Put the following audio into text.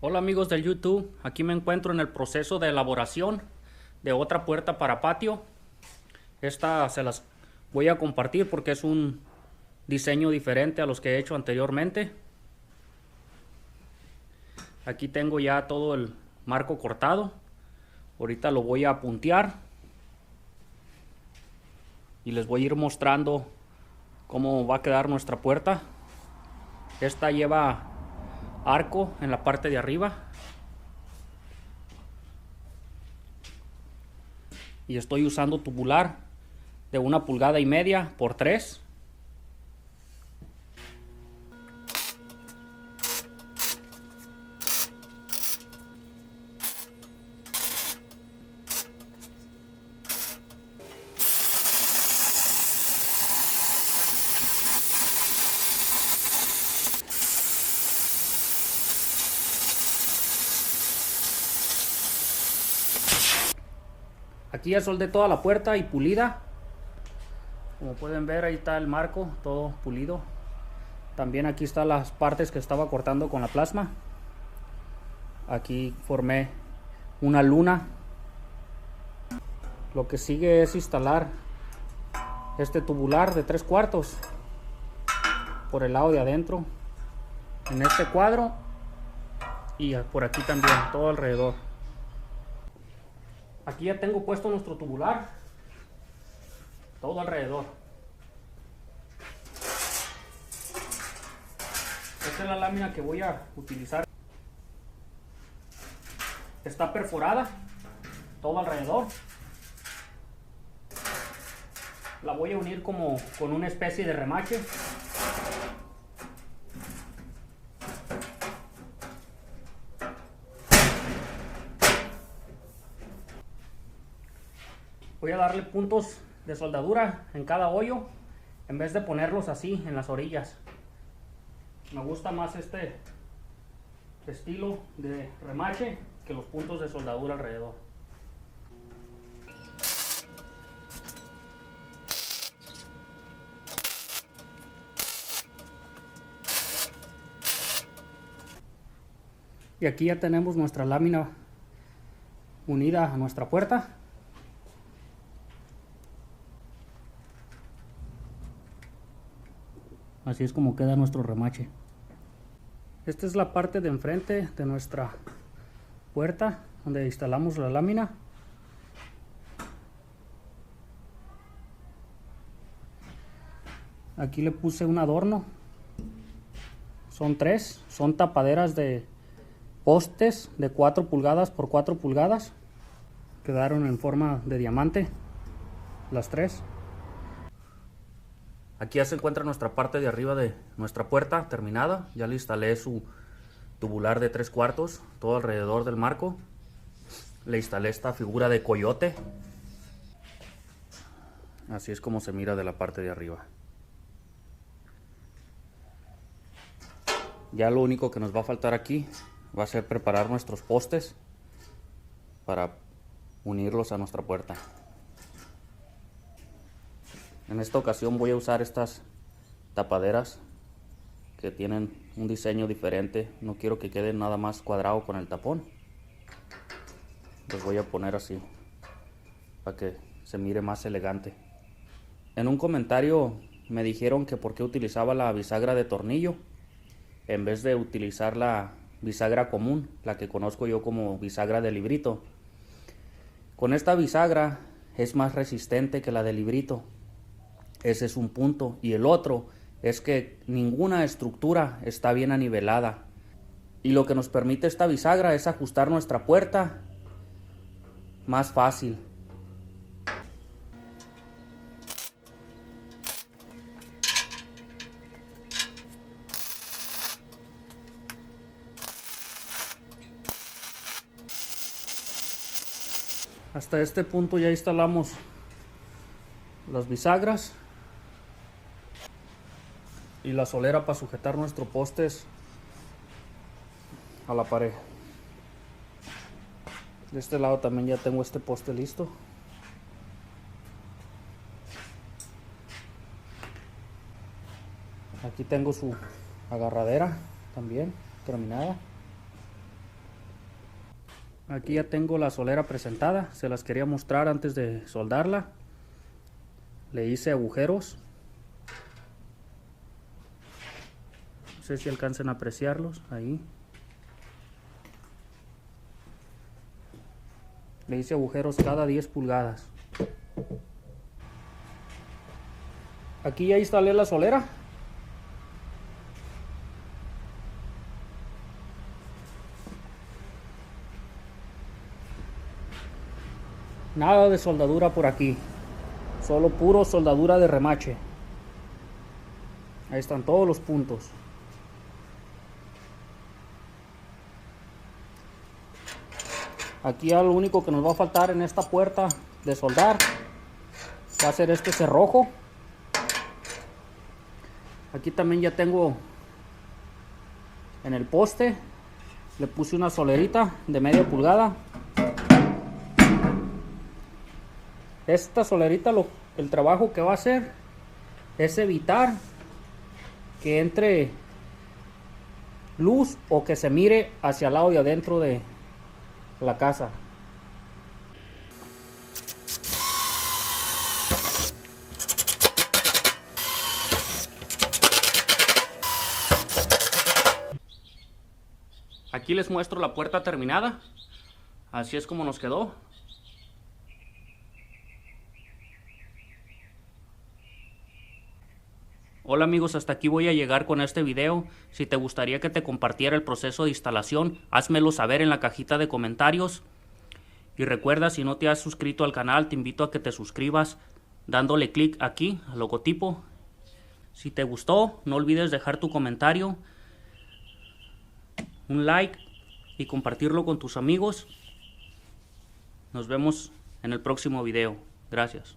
Hola amigos del YouTube, aquí me encuentro en el proceso de elaboración de otra puerta para patio. Esta se las voy a compartir porque es un diseño diferente a los que he hecho anteriormente. Aquí tengo ya todo el marco cortado. Ahorita lo voy a puntear y les voy a ir mostrando cómo va a quedar nuestra puerta. Esta lleva arco en la parte de arriba. Y estoy usando tubular de 1,5 pulgadas por 3. Aquí ya soldé toda la puerta y pulida. Como pueden ver, ahí está el marco, todo pulido. También aquí están las partes que estaba cortando con la plasma. Aquí formé una luna. Lo que sigue es instalar este tubular de 3/4 por el lado de adentro, en este cuadro y por aquí también, todo alrededor. Aquí ya tengo puesto nuestro tubular, todo alrededor. Esta es la lámina que voy a utilizar. Está perforada, todo alrededor. La voy a unir como con una especie de remache. Voy a darle puntos de soldadura en cada hoyo en vez de ponerlos así en las orillas. Me gusta más este estilo de remache que los puntos de soldadura alrededor. Y aquí ya tenemos nuestra lámina unida a nuestra puerta. Así es como queda nuestro remache. Esta es la parte de enfrente de nuestra puerta donde instalamos la lámina. Aquí le puse un adorno. Son 3, son tapaderas de postes de 4 pulgadas por 4 pulgadas. Quedaron en forma de diamante las 3. Aquí ya se encuentra nuestra parte de arriba de nuestra puerta terminada. Ya le instalé su tubular de 3/4 todo alrededor del marco. Le instalé esta figura de coyote. Así es como se mira de la parte de arriba. Ya lo único que nos va a faltar aquí va a ser preparar nuestros postes para unirlos a nuestra puerta. En esta ocasión voy a usar estas tapaderas que tienen un diseño diferente. No quiero que quede nada más cuadrado con el tapón. Los voy a poner así para que se mire más elegante. En un comentario me dijeron que por qué utilizaba la bisagra de tornillo en vez de utilizar la bisagra común, la que conozco yo como bisagra de librito. Con esta bisagra es más resistente que la de librito. Ese es un punto. Y el otro es que ninguna estructura está bien anivelada. Y lo que nos permite esta bisagra es ajustar nuestra puerta más fácil. Hasta este punto ya instalamos las bisagras y la solera para sujetar nuestros postes a la pared. De este lado también ya tengo este poste listo. Aquí tengo su agarradera también terminada. Aquí ya tengo la solera presentada, se las quería mostrar antes de soldarla. Le hice agujeros. No sé si alcancen a apreciarlos ahí. Le hice agujeros cada 10 pulgadas. Aquí ya instalé la solera. Nada de soldadura por aquí. Solo puro soldadura de remache. Ahí están todos los puntos. Aquí ya lo único que nos va a faltar en esta puerta de soldar va a ser este cerrojo. Aquí también ya tengo en el poste, le puse una solerita de media pulgada. Esta solerita, el trabajo que va a hacer es evitar que entre luz o que se mire hacia el lado de adentro de la casa. Aquí les muestro la puerta terminada. Así es como nos quedó. Hola amigos, hasta aquí voy a llegar con este video. Si te gustaría que te compartiera el proceso de instalación, házmelo saber en la cajita de comentarios. Y recuerda, si no te has suscrito al canal, te invito a que te suscribas dándole clic aquí al logotipo. Si te gustó, no olvides dejar tu comentario, un like y compartirlo con tus amigos. Nos vemos en el próximo video. Gracias.